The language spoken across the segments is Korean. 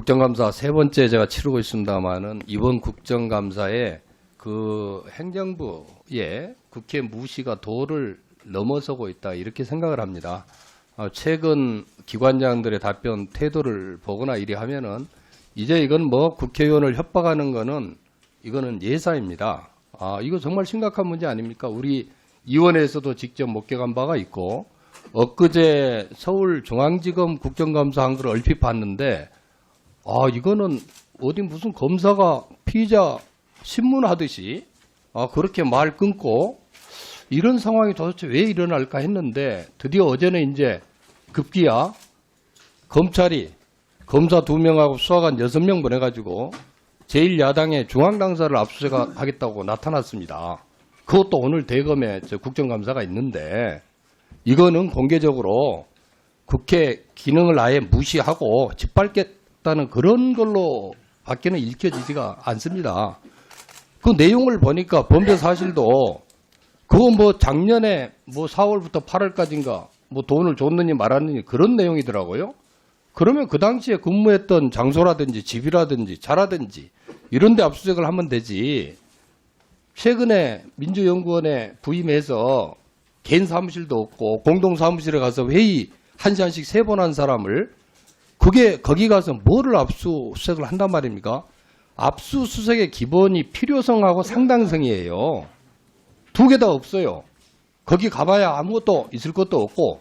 국정감사 세 번째 제가 치르고 있습니다만은 이번 국정감사에 그 행정부의 국회 무시가 도를 넘어서고 있다 이렇게 생각을 합니다. 최근 기관장들의 답변 태도를 보거나 이리 하면은 이제 이건 뭐 국회의원을 협박하는 거는 이거는 예사입니다. 이거 정말 심각한 문제 아닙니까? 우리 위원회에서도 직접 목격한 바가 있고 엊그제 서울중앙지검 국정감사한 걸 얼핏 봤는데 이거는 어디 무슨 검사가 피의자 신문하듯이 그렇게 말 끊고 이런 상황이 도대체 왜 일어날까 했는데 드디어 어제는 이제 급기야 검찰이 검사 2명하고 수사관 6명 보내가지고 제1야당의 중앙당사를 압수수색하겠다고 나타났습니다. 그것도 오늘 대검에 국정감사가 있는데 이거는 공개적으로 국회 기능을 아예 무시하고 짓밟겠다는 그런 걸로 밖에는 읽혀지지가 않습니다. 그 내용을 보니까 범죄 사실도 그거 뭐 작년에 뭐 4월부터 8월까지인가 뭐 돈을 줬느니 말았느니 그런 내용이더라고요. 그러면 그 당시에 근무했던 장소라든지 집이라든지 차라든지 이런 데 압수수색을 하면 되지. 최근에 민주연구원에 부임해서 개인 사무실도 없고 공동 사무실에 가서 회의 1시간씩 3번 한 사람을 그게 거기 가서 뭐를 압수수색을 한단 말입니까? 압수수색의 기본이 필요성하고 상당성이에요. 두 개 다 없어요. 거기 가봐야 아무것도 있을 것도 없고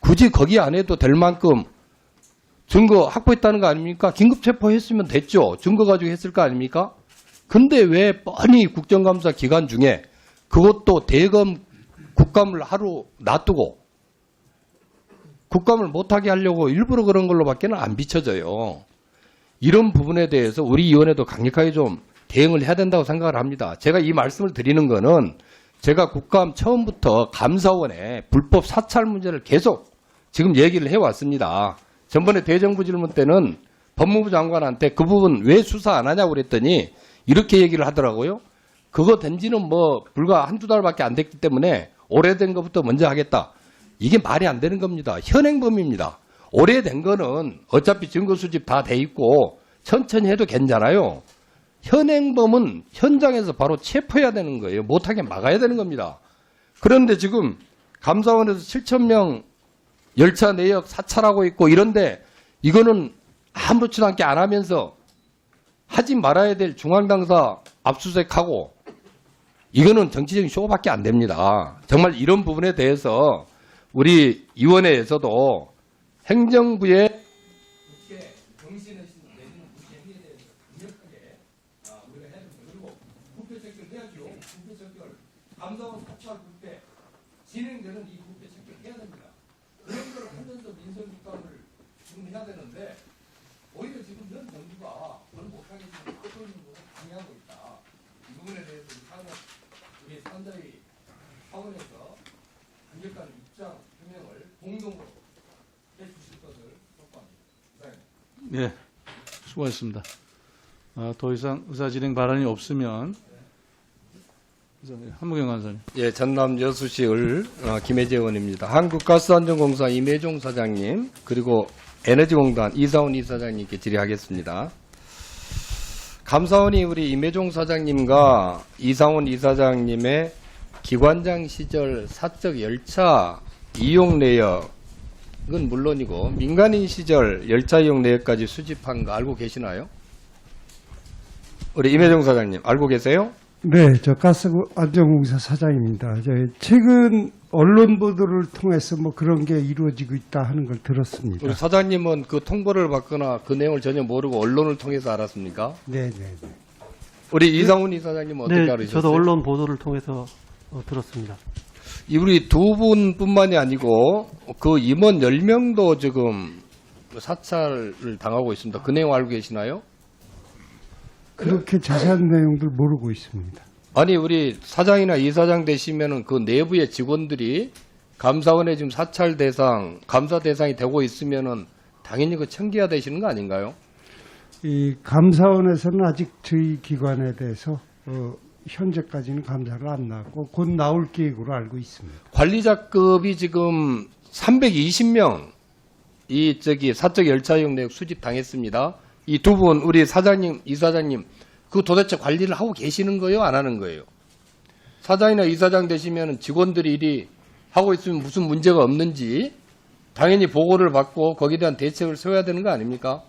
굳이 거기 안 해도 될 만큼 증거 확보했다는 거 아닙니까? 긴급 체포했으면 됐죠. 증거 가지고 했을 거 아닙니까? 근데 왜 뻔히 국정감사 기간 중에 그것도 대검 국감을 하루 놔두고 국감을 못하게 하려고 일부러 그런 걸로밖에는 안 비춰져요. 이런 부분에 대해서 우리 위원회도 강력하게 좀 대응을 해야 된다고 생각을 합니다. 제가 이 말씀을 드리는 거는 제가 국감 처음부터 감사원의 불법 사찰 문제를 계속 지금 얘기를 해왔습니다. 전번에 대정부 질문 때는 법무부 장관한테 그 부분 왜 수사 안 하냐고 그랬더니 이렇게 얘기를 하더라고요. 그거 된 지는 뭐 불과 한두 달밖에 안 됐기 때문에 오래된 것부터 먼저 하겠다. 이게 말이 안 되는 겁니다. 현행범입니다. 오래된 거는 어차피 증거 수집 다 돼 있고 천천히 해도 괜찮아요. 현행범은 현장에서 바로 체포해야 되는 거예요. 못하게 막아야 되는 겁니다. 그런데 지금 감사원에서 7,000명 열차 내역 사찰하고 있고 이런데 이거는 아무렇지도 않게 안 하면서 하지 말아야 될 중앙당사 압수수색하고 이거는 정치적인 쇼밖에 안 됩니다. 정말 이런 부분에 대해서 우리 위원회에서도 행정부의 정신의식 내지는 무시행위에 대해서 강력하게 우리가 해야 됩니다. 그리고 국회 체결 해야죠. 국회 체결 감사원 사찰 국회 진행되는 이 국회 체결 해야 됩니다. 그런 걸 하면서 민선국감을 지금 해야 되는데 오히려 지금 현 정부가 그걸 못하게 지금 하고 있는 것을 방해하고 있다. 이 부분에 대해서 우리 상당히 차원에서 강력한 입장 표명을 공동으로 해주실 것을 촉구합니다. 네, 수고하셨습니다. 더 이상 의사진행 발언이 없으면 한무경 간사님. 예, 전남 여수시 을 김혜재 의원입니다. 한국가스안전공사 임혜종 사장님 그리고 에너지공단 이사훈 이사장님께 질의하겠습니다. 감사원이 우리 임혜종 사장님과 이사훈 이사장님의 기관장 시절 사적 열차 이용 내역은 물론이고 민간인 시절 열차 이용 내역까지 수집한 거 알고 계시나요? 우리 임혜종 사장님 알고 계세요? 네, 저 가스안전공사 사장입니다. 최근 언론 보도를 통해서 뭐 그런 게 이루어지고 있다 하는 걸 들었습니다. 우리 사장님은 그 통보를 받거나 그 내용을 전혀 모르고 언론을 통해서 알았습니까? 네, 네, 네. 우리 이상훈 이사장님은 어떻게 네, 알으셨어요? 저도 언론 보도를 통해서 들었습니다. 우리 두 분뿐만이 아니고 그 임원 10명도 지금 사찰을 당하고 있습니다. 그 내용 알고 계시나요? 그렇게 자세한 내용들 모르고 있습니다. 아니 우리 사장이나 이사장 되시면은 그 내부의 직원들이 감사원에 지금 사찰 대상, 감사 대상이 되고 있으면은 당연히 그 청기화 되시는 거 아닌가요? 이 감사원에서는 아직 저희 기관에 대해서 현재까지는 감사를 안 나왔고 곧 나올 계획으로 알고 있습니다. 관리자급이 지금 320명 이 사적 열차 이용 내역 수집 당했습니다. 이 두 분, 우리 사장님, 이사장님, 그 도대체 관리를 하고 계시는 거예요? 안 하는 거예요? 사장이나 이사장 되시면 직원들이 일이 하고 있으면 무슨 문제가 없는지 당연히 보고를 받고 거기에 대한 대책을 세워야 되는 거 아닙니까?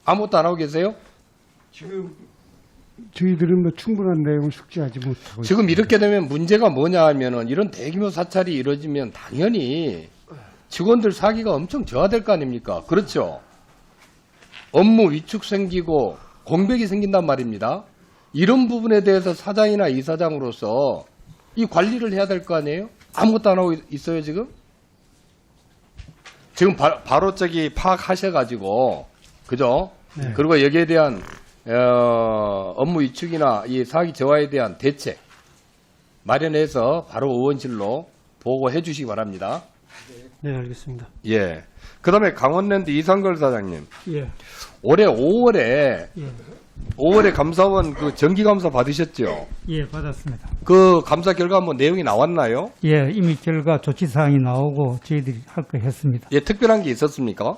아무것도 안 하고 계세요? 지금 저희들은 뭐 충분한 내용을 숙지하지 못하고 지금 있습니다. 이렇게 되면 문제가 뭐냐 하면은 이런 대규모 사찰이 이루어지면 당연히 직원들 사기가 엄청 저하될 거 아닙니까? 그렇죠? 업무 위축 생기고 공백이 생긴단 말입니다. 이런 부분에 대해서 사장이나 이사장으로서 이 관리를 해야 될 거 아니에요? 아무것도 안 하고 있어요, 지금? 지금 바로 저기 파악하셔가지고, 그죠? 네. 그리고 여기에 대한 업무 위축이나 이 사기 저하에 대한 대책 마련해서 바로 의원실로 보고해 주시기 바랍니다. 네, 알겠습니다. 예. 그 다음에 강원랜드 이상걸 사장님. 예, 올해 5월에 예, 감사원 그 정기감사 받으셨죠? 예, 받았습니다. 그 감사 결과 뭐 내용이 나왔나요? 예, 이미 결과 조치사항이 나오고 저희들이 할 거 했습니다. 예, 특별한 게 있었습니까?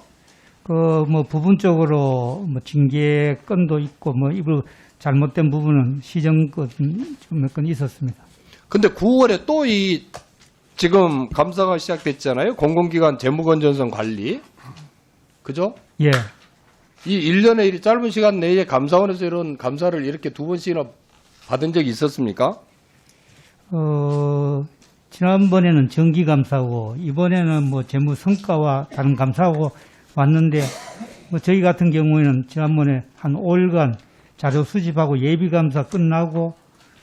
뭐 부분적으로 뭐 징계 건도 있고 뭐 일부 잘못된 부분은 시정건 몇 건 있었습니다. 근데 9월에 또 이 지금 감사가 시작됐잖아요. 공공기관 재무건전성 관리. 그죠? 예, 이 1년의 이 짧은 시간 내에 감사원에서 이런 감사를 이렇게 두 번씩이나 받은 적이 있었습니까? 지난번에는 정기감사고 이번에는 뭐 재무 성과와 다른 감사하고 왔는데 뭐 저희 같은 경우에는 지난번에 한 5일간 자료 수집하고 예비감사 끝나고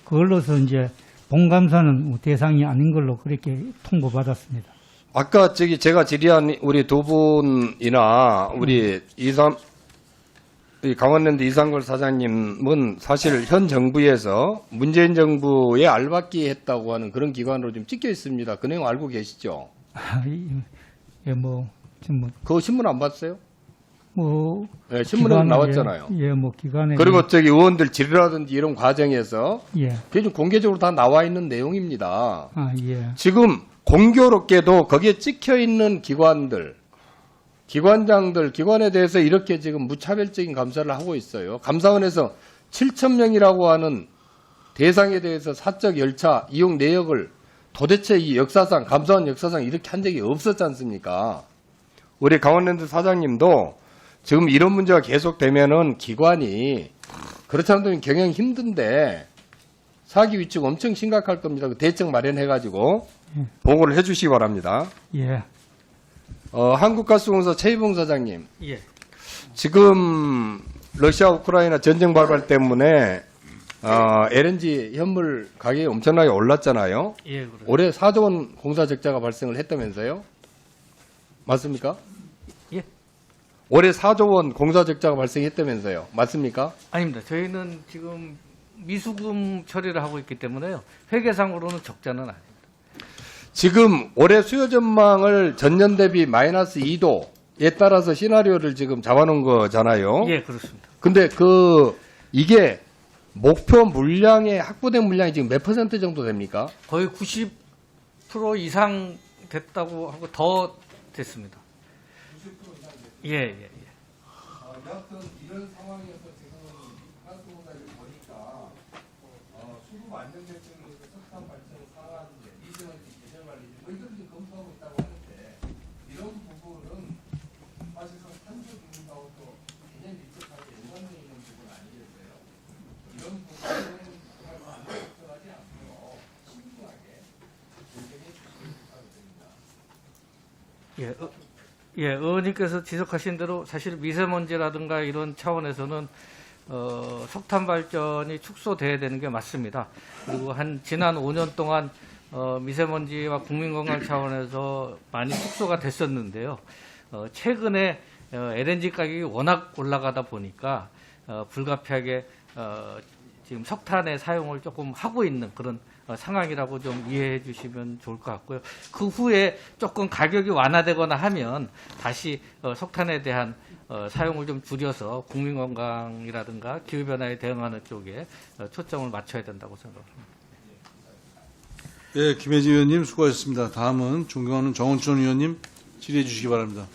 그걸로서 이제 본감사는 대상이 아닌 걸로 그렇게 통보받았습니다. 아까 저기 제가 질의한 우리 두 분이나 우리 이 강원랜드 이상걸 사장님은 사실 현 정부에서 문재인 정부에 알박기 했다고 하는 그런 기관으로 좀 찍혀 있습니다. 그 내용 알고 계시죠? 예, 지금 그거 신문 안 봤어요? 뭐 네, 신문에 기관은 나왔잖아요. 예, 뭐 기관에 그리고 저기 의원들 질의라든지 이런 과정에서 예, 그게 좀 공개적으로 다 나와 있는 내용입니다. 예, 지금 공교롭게도 거기에 찍혀 있는 기관들, 기관장들, 기관에 대해서 이렇게 지금 무차별적인 감사를 하고 있어요. 감사원에서 7,000명이라고 하는 대상에 대해서 사적 열차 이용 내역을 도대체 이 역사상, 감사원 역사상 이렇게 한 적이 없었지 않습니까? 우리 강원랜드 사장님도 지금 이런 문제가 계속되면은 기관이 그렇지 않으면 경영이 힘든데 사기 위축 엄청 심각할 겁니다. 그 대책 마련해가지고 보고를 해주시기 바랍니다. 예, 한국가스공사 최희봉 사장님. 예. 지금 러시아 우크라이나 전쟁 발발 때문에 LNG 현물 가격이 엄청나게 올랐잖아요. 예, 그래. 올해 4조 원 공사 적자가 발생을 했다면서요? 맞습니까? 예. 올해 4조 원 공사 적자가 발생했다면서요? 맞습니까? 아닙니다. 저희는 지금 미수금 처리를 하고 있기 때문에요. 회계상으로는 적자는 아닙니다. 지금 올해 수요 전망을 전년 대비 마이너스 2도에 따라서 시나리오를 지금 잡아놓은 거잖아요. 예, 그렇습니다. 근데 이게 목표 물량의 확보된 물량이 지금 몇 % 정도 됩니까? 거의 90% 이상 됐다고 하고 더 됐습니다. 90% 이상 됐습니다. 예, 예, 예. 여하튼 이런 상황에서 지금 가스공사를 보니까 수급 안정대책으로서 석탄 발전 상하는데 미세먼지 계절 관리 뭐 이런 좀 검토하고 있다고 하는데 이런 부분은 사실상 탄소 중립하고 또 개념 밀접하게 연관되어 있는 부분 아니겠어요? 이런 부분은 정말 아무 걱정하지 않고요. 신중하게 결정해 주시기 바랍니다. 예, 예, 의원님께서 지적하신 대로 사실 미세먼지라든가 이런 차원에서는 석탄 발전이 축소돼야 되는 게 맞습니다. 그리고 지난 5년 동안 미세먼지와 국민건강 차원에서 많이 축소가 됐었는데요. 최근에 LNG 가격이 워낙 올라가다 보니까 불가피하게 지금 석탄의 사용을 조금 하고 있는 그런 상황이라고 좀 이해해 주시면 좋을 것 같고요. 그 후에 조금 가격이 완화되거나 하면 다시 석탄에 대한 사용을 좀 줄여서 국민건강이라든가 기후변화에 대응하는 쪽에 초점을 맞춰야 된다고 생각합니다. 예, 김혜지 의원님 수고하셨습니다. 다음은 존경하는 정원춘 의원님 질의해 주시기 바랍니다.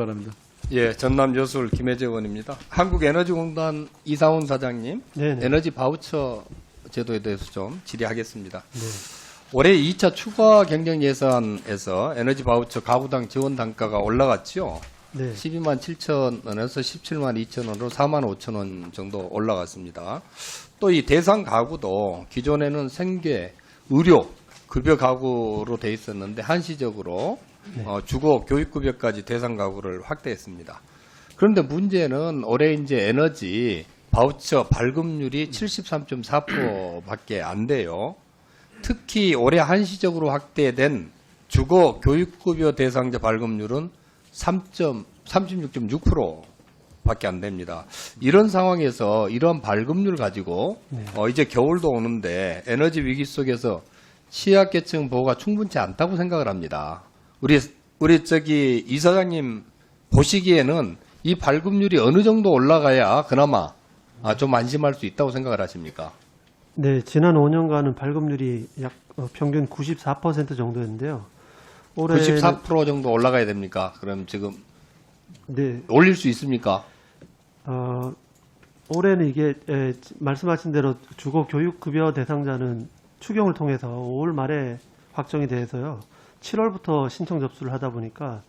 바랍니다. 예, 전남 여술 김혜재 의원입니다. 한국에너지공단 이상훈 사장님, 네네. 에너지 바우처 제도에 대해서 좀 질의하겠습니다. 올해 2차 추가 경정 예산에서 에너지 바우처 가구당 지원 단가가 올라갔죠. 네. 12만 7천 원에서 17만 2천 원으로 4만 5천 원 정도 올라갔습니다. 또 이 대상 가구도 기존에는 생계, 의료, 급여 가구로 돼 있었는데 한시적으로 주거, 교육급여까지 대상 가구를 확대했습니다. 그런데 문제는 올해 이제 에너지 바우처 발급률이 73.4%밖에 안 돼요. 특히 올해 한시적으로 확대된 주거, 교육급여 대상자 발급률은 36.6%밖에 안 됩니다. 이런 상황에서 이런 발급률 가지고 이제 겨울도 오는데 에너지 위기 속에서 취약계층 보호가 충분치 않다고 생각을 합니다. 우리 저기 이사장님 보시기에는 이 발급률이 어느 정도 올라가야 그나마 좀 안심할 수 있다고 생각을 하십니까? 네, 지난 5년간은 발급률이 약 평균 94% 정도였는데요. 올해 94% 정도 올라가야 됩니까? 그럼 지금 네, 올릴 수 있습니까? 올해는 이게 말씀하신 대로 주거 교육 급여 대상자는 추경을 통해서 5월 말에 확정이 돼서요. 7월부터 신청 접수를 하다 보니까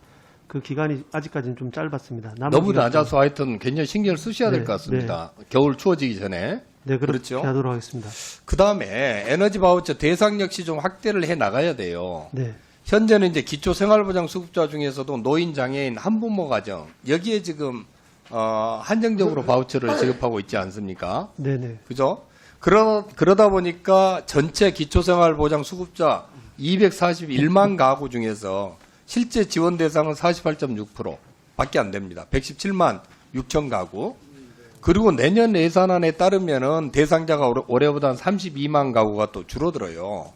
그 기간이 아직까지는 좀 짧았습니다. 남은 너무 기간 낮아서 하여튼 굉장히 신경을 쓰셔야 될 것 같습니다. 겨울 추워지기 전에. 네, 그렇게 그렇죠. 하도록 하겠습니다. 그 다음에 에너지 바우처 대상 역시 좀 확대를 해 나가야 돼요. 네, 현재는 이제 기초생활보장 수급자 중에서도 노인, 장애인, 한부모 가정 여기에 지금 한정적으로 바우처를 지급하고 있지 않습니까? 네, 네, 그죠? 그러다 보니까 전체 기초생활보장 수급자 241만 가구 중에서 실제 지원 대상은 48.6%밖에 안 됩니다. 117만 6천 가구. 그리고 내년 예산안에 따르면은 대상자가 올해보다 32만 가구가 또 줄어들어요.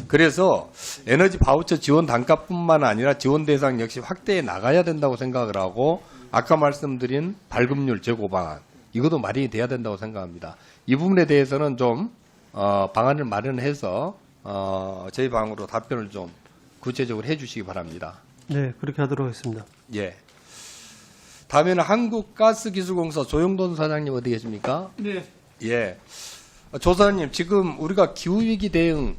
그래서 에너지 바우처 지원 단가뿐만 아니라 지원 대상 역시 확대해 나가야 된다고 생각을 하고 아까 말씀드린 발급률 제고 방안 이것도 마련이 돼야 된다고 생각합니다. 이 부분에 대해서는 좀 방안을 마련해서 저희 방으로 답변을 좀 구체적으로 해주시기 바랍니다. 네, 그렇게 하도록 하겠습니다. 예. 다음에는 한국가스기술공사 조영돈 사장님 어디 계십니까? 네. 예. 조사님, 지금 우리가 기후위기 대응을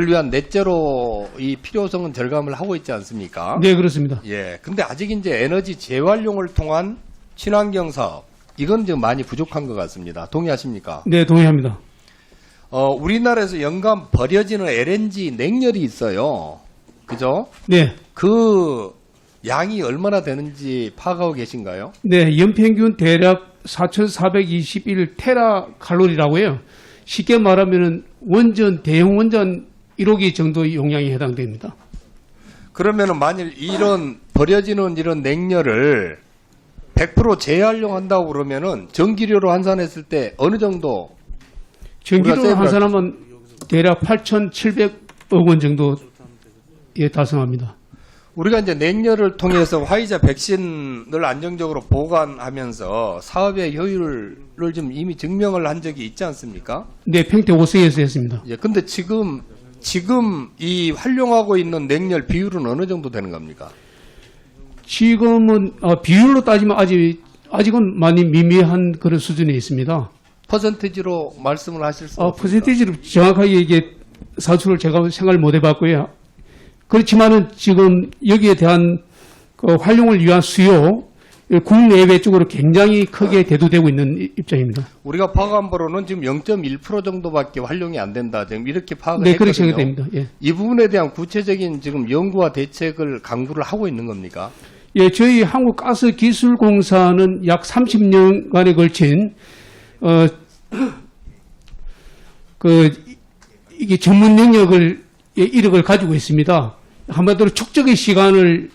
위한 넷제로 이 필요성은 절감을 하고 있지 않습니까? 네, 그렇습니다. 예. 근데 아직 이제 에너지 재활용을 통한 친환경 사업, 이건 좀 많이 부족한 것 같습니다. 동의하십니까? 네, 동의합니다. 우리나라에서 연간 버려지는 LNG 냉열이 있어요. 그죠? 네. 그 양이 얼마나 되는지 파악하고 계신가요? 네, 연평균 대략 4,421 테라 칼로리라고 해요. 쉽게 말하면은 대형 원전 1호기 정도 용량에 해당됩니다. 그러면은 만일 이런 버려지는 이런 냉열을 100% 재활용한다고 그러면은 전기료로 환산했을 때 어느 정도 전기료 우리가 환산하면 대략 8,700억 원 정도에 달성합니다. 우리가 이제 냉열을 통해서 화이자 백신을 안정적으로 보관하면서 사업의 효율을 좀 이미 증명을 한 적이 있지 않습니까? 네, 평택 5세에서 했습니다. 예, 근데 지금 이 활용하고 있는 냉열 비율은 어느 정도 되는 겁니까? 지금은 비율로 따지면 아직은 많이 미미한 그런 수준에 있습니다. 퍼센티지로 말씀을 하실 수 없습니까? 퍼센티지로 정확하게 이게 산수를 제가 생각을 못 해봤고요. 그렇지만은 지금 여기에 대한 그 활용을 위한 수요, 국내외 쪽으로 굉장히 크게 대두되고 있는 입장입니다. 우리가 파악한 바로는 지금 0.1% 정도밖에 활용이 안 된다. 지금 이렇게 파악을 네, 그렇게 했거든요. 생각됩니다. 예. 이 부분에 대한 구체적인 지금 연구와 대책을 강구를 하고 있는 겁니까? 예, 저희 한국가스기술공사는 약 30년간에 걸친 이게 전문 영역을 이력을 가지고 있습니다. 한마디로 축적의 시간을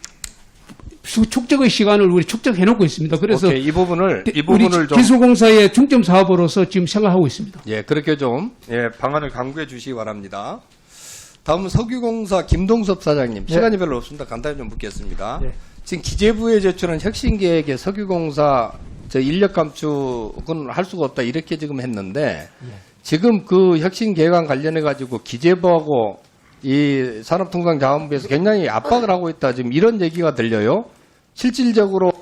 우리 축적해 놓고 있습니다. 그래서 오케이, 이 부분을 우리 좀 기술공사의 중점 사업으로서 지금 생각하고 있습니다. 예, 그렇게 좀 방안을 강구해 주시기 바랍니다. 다음은 석유공사 김동섭 사장님. 시간이 별로 없습니다. 간단히 좀 묻겠습니다. 네. 지금 기재부에 제출한 혁신 계획에 석유공사 인력 감축은 할 수가 없다 이렇게 지금 했는데 지금 그 혁신 계획안 관련해 가지고 기재부하고 이 산업통상자원부에서 굉장히 압박을 하고 있다. 지금 이런 얘기가 들려요. 실질적으로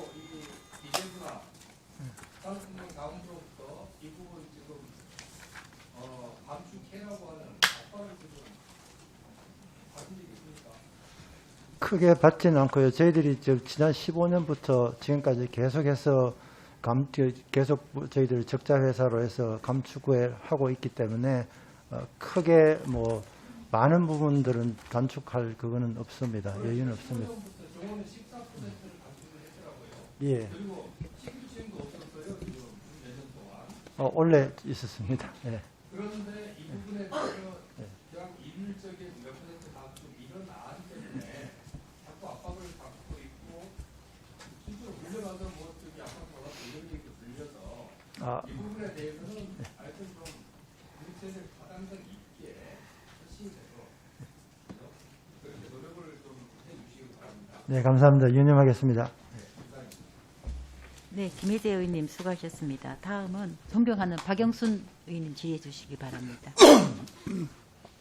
크게 받지는 않고요. 저희들이 지난 15년부터 지금까지 계속해서 계속 저희들 적자 회사로 해서 감축을 하고 있기 때문에 크게 뭐 많은 부분들은 단축할 그거는 없습니다. 여유는 없습니다. 예. 원래 있었습니다. 예. 그런데 이 부분에 대해서 그냥 일률적인 몇 퍼센트 감축 이런 안 때문에 자꾸 압박을 받고 있고 실제로 물려가서 뭐 저기 아파트 와서 이런 얘기도 들려서 이 부분에 대해서는 하여튼 좀 정책을 가당성 있게 실시해서 그렇게 노력을 좀 해주시기 바랍니다. 네, 감사합니다. 유념하겠습니다. 네, 김혜재 의원님 수고하셨습니다. 다음은 존경하는 박영순 의원님 지휘해 주시기 바랍니다.